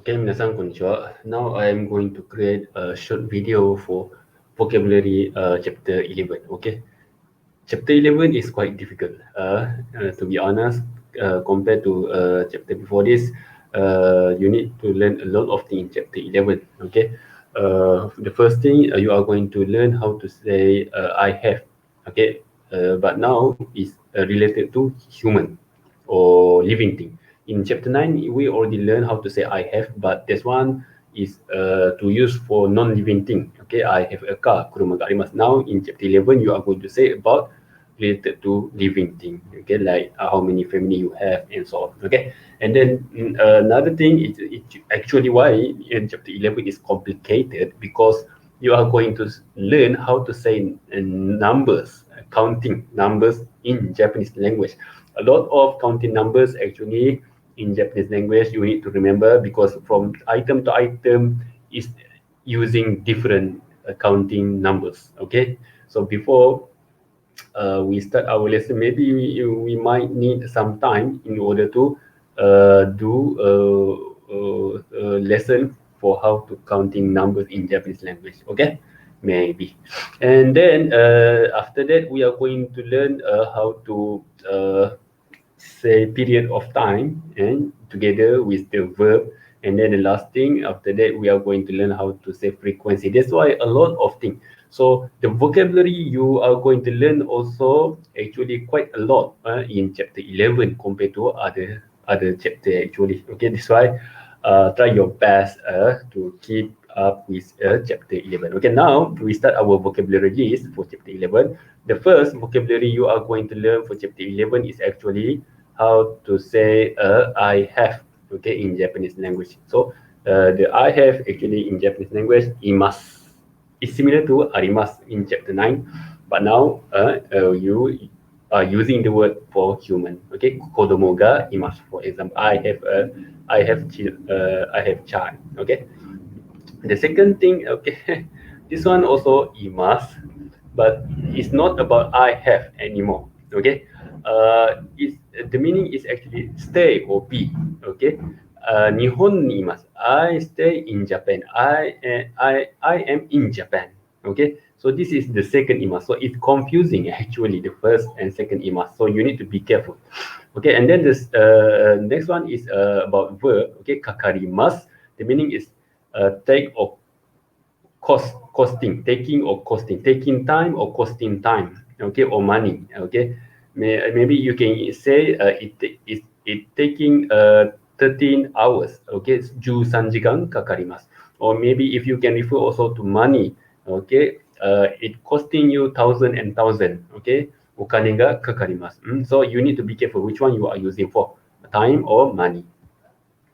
Okay, minasan konnichiwa. Now I am going to create a short video for vocabulary chapter 11. Okay, chapter 11 is quite difficult. To be honest, compared to chapter before this, you need to learn a lot of things in chapter 11. Okay, the first thing you are going to learn how to say I have. Okay, but now is related to human or living thing. In chapter 9, we already learned how to say I have, but this one is to use for non-living thing. Okay, I have a car, kuruma ga arimasu. Now in chapter 11, you are going to say about related to living thing. Okay, like how many family you have and so on. Okay, and then another thing is it actually why in chapter 11 is complicated because you are going to learn how to say numbers, counting numbers in Japanese language. A lot of counting numbers actually in Japanese language you need to remember because from item to item is using different counting numbers. Okay, so before we start our lesson, maybe we might need some time in order to do a lesson for how to counting numbers in Japanese language. Okay, maybe, and then after that we are going to learn how to say period of time and together with the verb, and then the last thing after that we are going to learn how to say frequency. That's why a lot of things. So the vocabulary you are going to learn also actually quite a lot in chapter 11 compared to other chapter actually. Okay, that's why try your best to keep up with chapter 11. Okay, now we start our vocabulary list for chapter 11. The first vocabulary you are going to learn for chapter 11 is actually how to say I have, okay, in Japanese language. So the I have actually in Japanese language, imasu. It's similar to arimasu in chapter 9, but now you are using the word for human. Okay, kodomo ga imasu. For example, I have child. Okay, the second thing, okay, this one also imasu, but it's not about I have anymore. Okay, it's the meaning is actually stay or be. Okay, 日本にいます. I stay in Japan. I am in Japan. Okay, so this is the second imasu. So it's confusing actually the first and second imasu. So you need to be careful. Okay, and then this next one is about verb. Okay, kakarimasu. The meaning is take or costing, taking or costing, taking time or costing time, okay, or money, okay. Maybe you can say it taking 13 hours, okay, 13時間かかります. Or maybe if you can refer also to money, okay, it costing you thousand and thousand, okay, お金がかかります. So you need to be careful which one you are using for, time or money.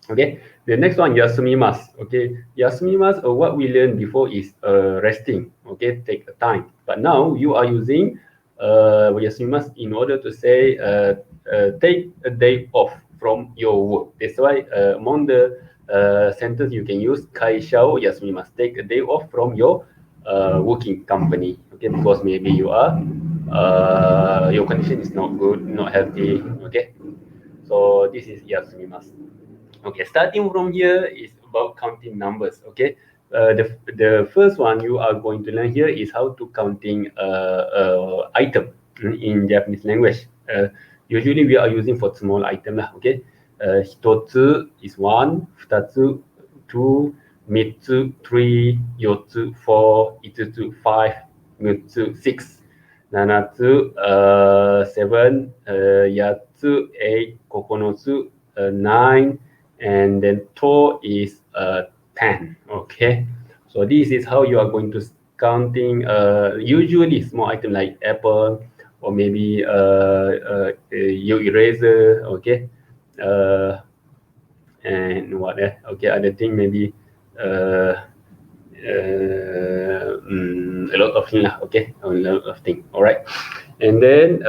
Okay, the next one, yasumimasu. Okay, yasumimasu, what we learned before is resting. Okay, take a time. But now you are using yasumimasu in order to say take a day off from your work. That's why among the sentence you can use kaisha o yasumimasu. Take a day off from your working company. Okay, because maybe you are your condition is not good, not healthy. Okay, so this is yasumimasu. Okay, starting from here is about counting numbers. Okay, the first one you are going to learn here is how to counting item in Japanese language. Usually we are using for small item lah. Okay, 一つ is one, 二つ two, 三つ three, 四つ four, 五つ five, 六つ six, 七つ seven, 八つ eight, 九つ nine, and then to is 10. Okay, so this is how you are going to counting usually small item like apple or maybe your eraser. Okay, and what okay, other thing maybe a lot of thing lah. Okay, a lot of thing. All right, and then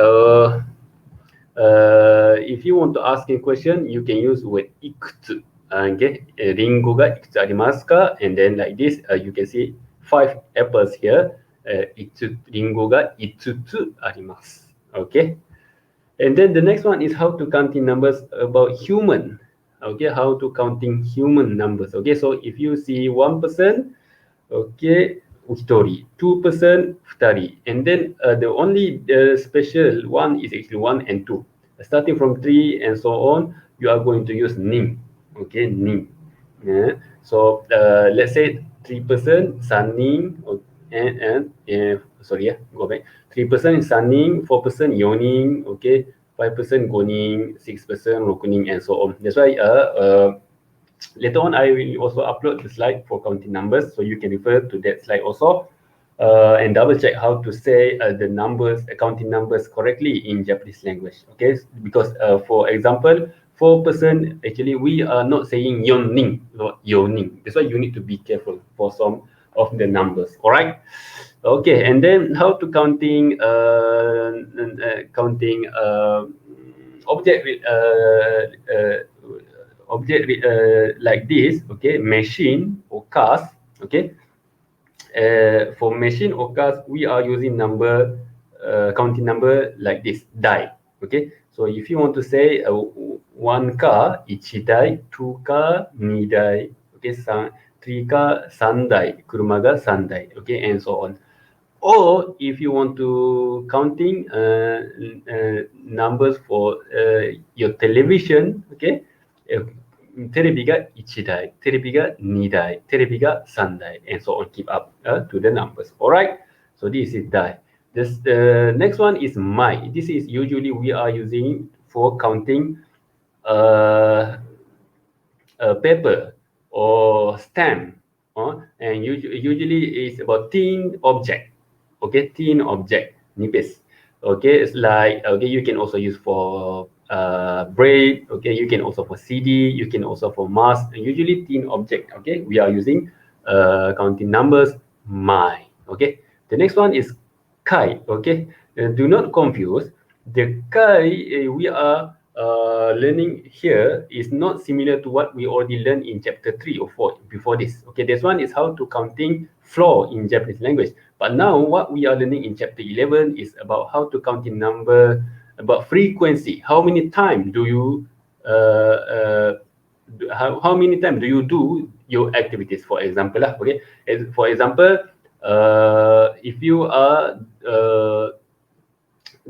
if you want to ask a question, you can use word いくつ. Okay, リンゴがいくつありますか? And then like this, you can see 5 apples here. リンゴが5つあります. Okay, and then the next one is how to count in numbers about human. Okay, how to counting human numbers. Okay, so if you see one person, okay, Uchitori, 2% Futari, and then the only special one is actually 1 and 2. Starting from 3 and so on, you are going to use ning. Okay, ning. Yeah. So let's say 3% Sanning, and sorry, yeah, go back. 3% Sanning, 4% Yoning, okay, 5% Goning, 6% Rokuning, and so on. That's why later on, I will also upload the slide for counting numbers, so you can refer to that slide also, and double check how to say the numbers, counting numbers correctly in Japanese language. Okay, because for example, 4%, actually we are not saying yoning, not yoning. That's why you need to be careful for some of the numbers. All right. Okay, and then how to counting object object like this, okay, machine or cars, okay. For machine or cars, we are using number, counting number like this, dai, okay. So if you want to say one car, ichi dai, two car, ni dai, okay, three car, sandai, kuruma ga sandai, okay, and so on. Or if you want to counting numbers for your television, okay, uh, テレビが1台、テレビが2台、テレビが3台, and so on, keep up to the numbers. All right. So this is die. This next one is my. This is usually we are using for counting uh, paper or stamp, and usually it's about thin object. Okay, thin object, nipis. Okay, it's like, okay, you can also use for braid. Okay, you can also for CD, you can also for mask. Usually thin object. Okay, we are using counting numbers, my. Okay, the next one is kai. Okay, do not confuse the kai we are learning here is not similar to what we already learned in chapter 3 or 4 before this. Okay, this one is how to counting floor in Japanese language. But now what we are learning in chapter 11 is about how to counting number, about frequency. How many times do you how many times do you do your activities, for example lah, okay. For example, if you are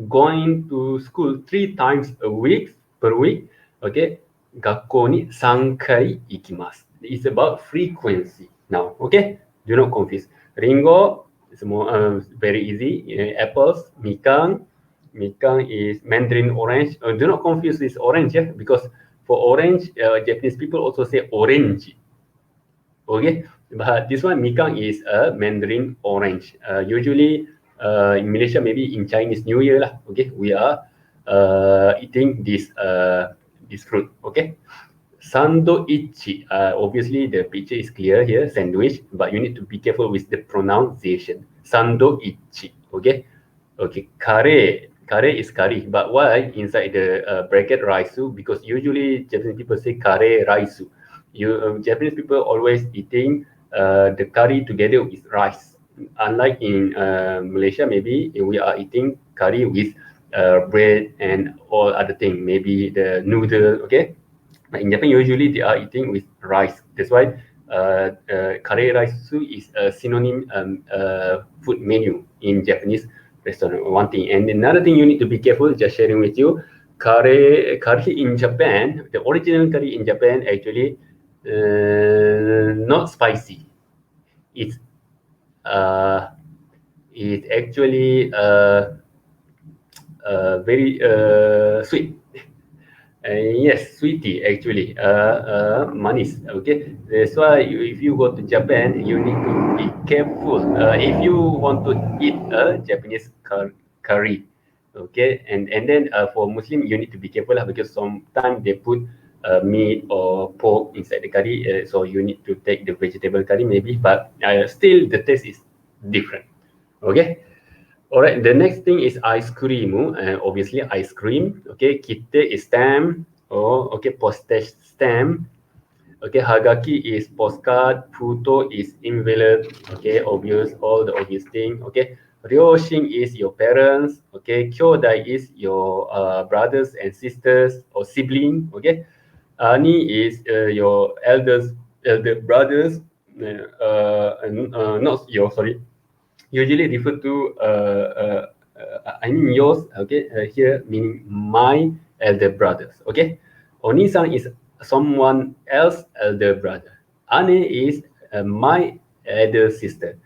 going to school 3 times a week per week, okay, 学校に3回行きます. It's about frequency now, okay? Do not confuse. Ringo is more very easy. Apples, Mikang. Mikang is Mandarin orange. Do not confuse this orange, yeah, because for orange, Japanese people also say orange. Okay, but this one Mikang is a Mandarin orange. Usually in Malaysia, maybe in Chinese New Year lah. Okay, we are eating this fruit. Okay, sandoichi. Obviously the picture is clear here, sandwich, but you need to be careful with the pronunciation. Sandoichi. Okay, okay. Kare is curry, but why inside the bracket raisu? Because usually Japanese people say kare raisu. Japanese people always eating the curry together with rice. Unlike in Malaysia, maybe we are eating curry with bread and all other thing, maybe the noodle. Okay, but in Japan usually they are eating with rice. That's why curry rice is a synonym food menu in Japanese restaurant. One thing, and another thing you need to be careful. Just sharing with you, curry in Japan, the original curry in Japan actually not spicy. It's actually very sweet. Yes, sweetie actually. Manis. Okay, that's why if you go to Japan, you need to be careful. If you want to eat a Japanese curry, okay, and then for Muslim, you need to be careful lah, because sometimes they put meat or pork inside the curry, so you need to take the vegetable curry maybe, but still the taste is different. Okay. Alright, the next thing is ice cream. Obviously ice cream. Okay, kite is stamp. Oh, okay, postage stamp. Okay, hagaki is postcard. Futo is envelope. Okay, obvious, all the obvious thing. Okay, ryoshin is your parents. Okay, kyodai is your brothers and sisters or sibling. Okay, Ani is your elder brothers, not your, sorry, usually refer to I mean yours, okay, here meaning my elder brothers, okay. Oni-san is someone else elder brother. Ane is my elder sister.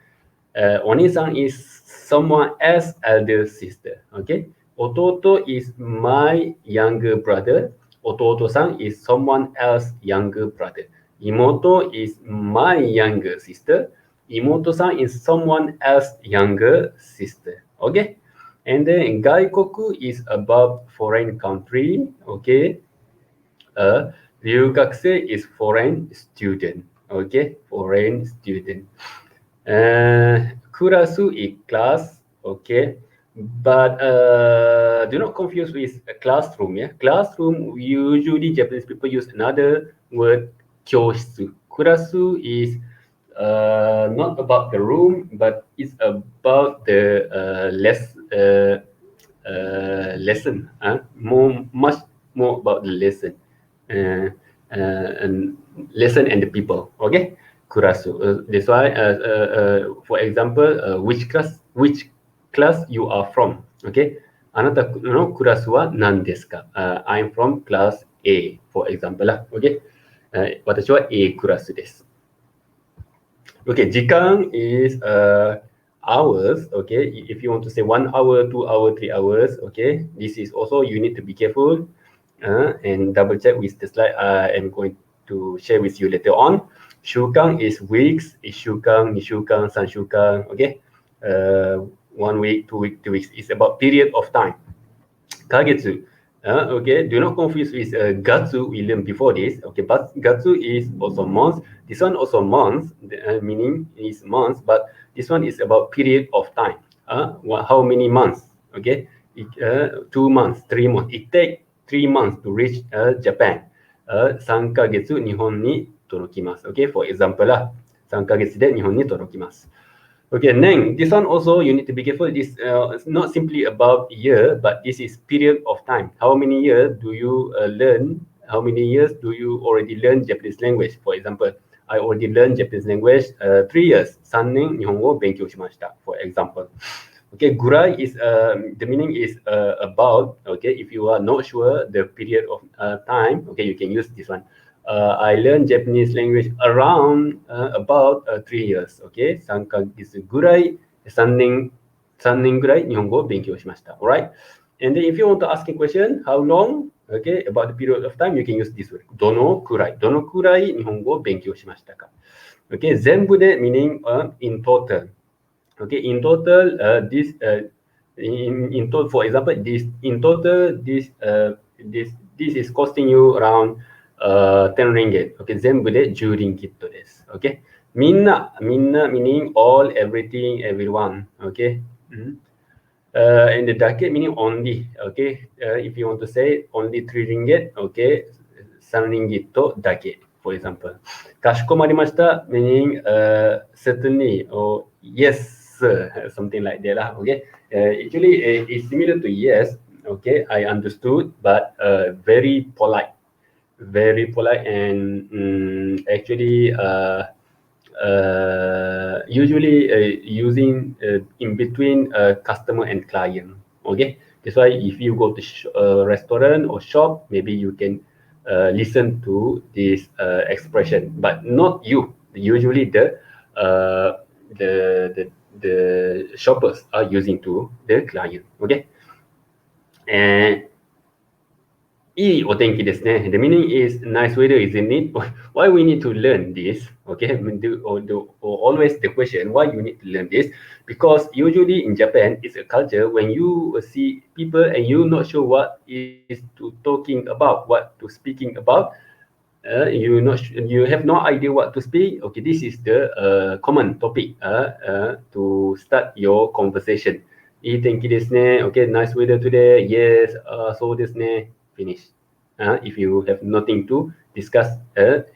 Oni-san is someone else elder sister, okay. Ototo is my younger brother. Ototo-san is someone else younger brother. Imoto is my younger sister. Imoto-san is someone else younger sister. Okay. And then gaikoku is about foreign country. Okay. Ryugakusei is foreign student. Okay. Foreign student. Kurasu is class. Okay. But do not confuse with a classroom. Yeah, classroom usually Japanese people use another word, kyoshisu. Kurasu is not about the room, but it's about the lesson. Much more about the lesson, uh, and lesson and the people. Okay, kurasu. That's why, for example, which class you are from. Okay, あなたのクラスは何ですか? I'm from class A, for example 啦。Okay, 私は A クラスです。Okay, 時間 is hours. Okay, if you want to say 1 hour, 2 hour, 3 hours. Okay, this is also you need to be careful and double check with the slide I am going to share with you later on. Shukan is weeks. 1週間、2週間、3週間. Okay, 1 week, 2 week, 2 weeks. It's about period of time. ヶ月. Okay, do not confuse with gatsu we learned before this. Okay, but gatsu is also months. This one also months, meaning is months, but this one is about period of time. How many months? Okay, 2 months, 3 months. It takes 3 months to reach Japan. 3ヶ月日本に届きます。Okay, for example 啦、3ヶ月で日本に届きます。Okay, then this one also you need to be careful. This is not simply about year, but this is period of time. How many years do you learn? How many years do you already learn Japanese language? For example, I already learned Japanese language 3 years. 3年日本語を勉強しました。For example. Okay, gurai is the meaning is about. Okay, if you are not sure the period of time, okay, you can use this one. I learned Japanese language around about 3 years. Okay, 3ヶ月ぐらい、3年ぐらい日本語を勉強しました。Alright? And then if you want to ask a question, how long? Okay, about the period of time, you can use this word. どのくらい日本語を勉強しましたか? Okay, 全部で meaning in total. Okay, in total, this in total, for example, this in total, this is costing you around 10 ringgit. Okay, 全部で10 ringgit です。Okay, みんな meaning all, everything, everyone. Okay, and the dake meaning only. Okay, if you want to say only 3 ringgit, okay, 3 ringgit だけ. For example, かしこまりました meaning certainly or yes. Something like that lah. Okay, actually it's similar to yes. Okay, I understood, but very polite and actually usually using in between customer and client. Okay, that's why if you go to restaurant or shop, maybe you can listen to this expression, but not you. Usually the shoppers are using to the client. Okay, and いいお天気ですね. The meaning is nice weather, isn't it? Why we need to learn this? Okay, always the question why you need to learn this, because usually in Japan it's a culture when you see people and you're not sure what is to talking about, what to speaking about. You have no idea what to speak. Okay, this is the common topic to start your conversation. いい天気ですね. Okay, nice weather today. Yes, そうですね. Finish. If you have nothing to discuss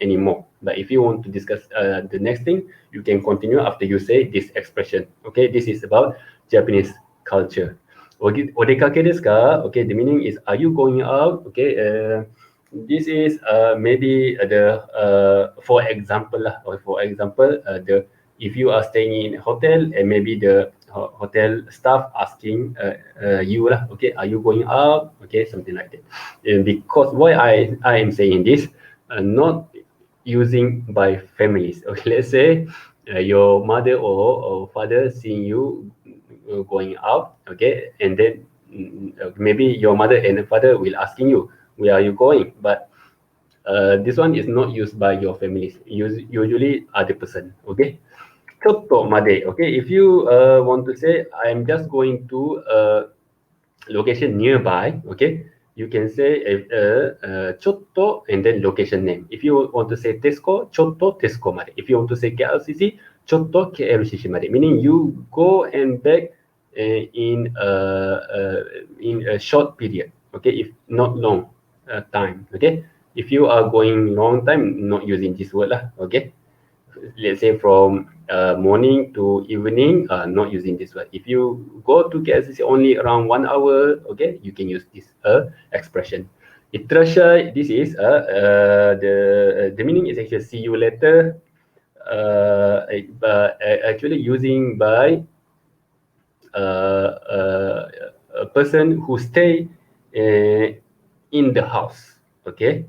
anymore. But if you want to discuss the next thing, you can continue after you say this expression. Okay, this is about Japanese culture. お出かけですか? Okay, the meaning is, are you going out? Okay, this is maybe for example lah, or for example if you are staying in a hotel and maybe the hotel staff asking you lah, okay, are you going out, okay, something like that. And because why I am saying this, not using by families. Okay, let's say your mother or father seeing you going out, okay, and then maybe your mother and the father will asking you, where are you going? But this one is not used by your families. Usually other person. Okay. Contoh Made. Okay. If you want to say I'm just going to location nearby. Okay. You can say Chotto and then location name. If you want to say Tesco, Chotto Tesco Made. If you want to say KLCC, Chotto KLCC Made. Meaning you go and back in a short period. Okay. If not long time. Okay. If you are going long time, not using this word lah. Okay. Let's say from morning to evening, not using this word. If you go to KLCC only around 1 hour, okay, you can use this expression. Itrasha, this is the meaning is actually see you later. But actually using by a person who stay in the house, okay,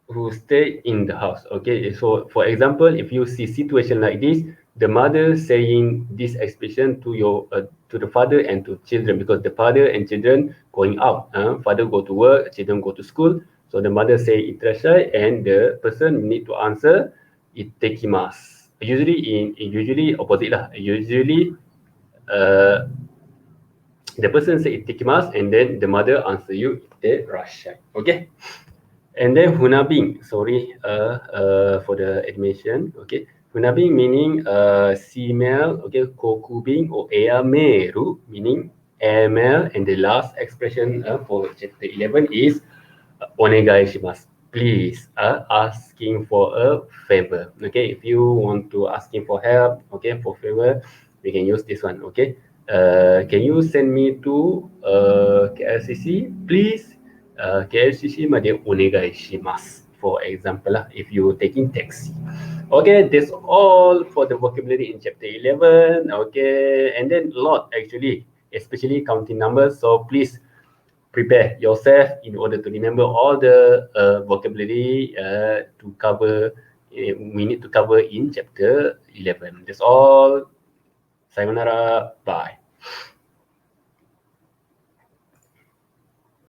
who stay in the house. Okay, so for example, if you see situation like this, the mother saying this expression to the father and to children, because the father and children going out, father go to work, children go to school, so the mother say itrashai and the person need to answer itekimasu. Usually opposite lah. Usually the person say itekimasu and then the mother answer you iterashai. Okay. And then hunabing, sorry for the admission. Okay, hunabing meaning female. Okay, kokubing or eameru meaning airmail. And the last expression for chapter 11 is onegai shimasu. Please, asking for a favor. Okay, if you want to asking for help, okay, for favor, we can use this one. Okay, can you send me to KLCC, please? KLCC made onegai shimasu. For example, if you taking taxi. Okay, that's all for the vocabulary in chapter 11. Okay, and then a lot actually, especially counting numbers. So please prepare yourself in order to remember all the vocabulary to cover. We need to cover in chapter 11. That's all. Sayonara. Bye.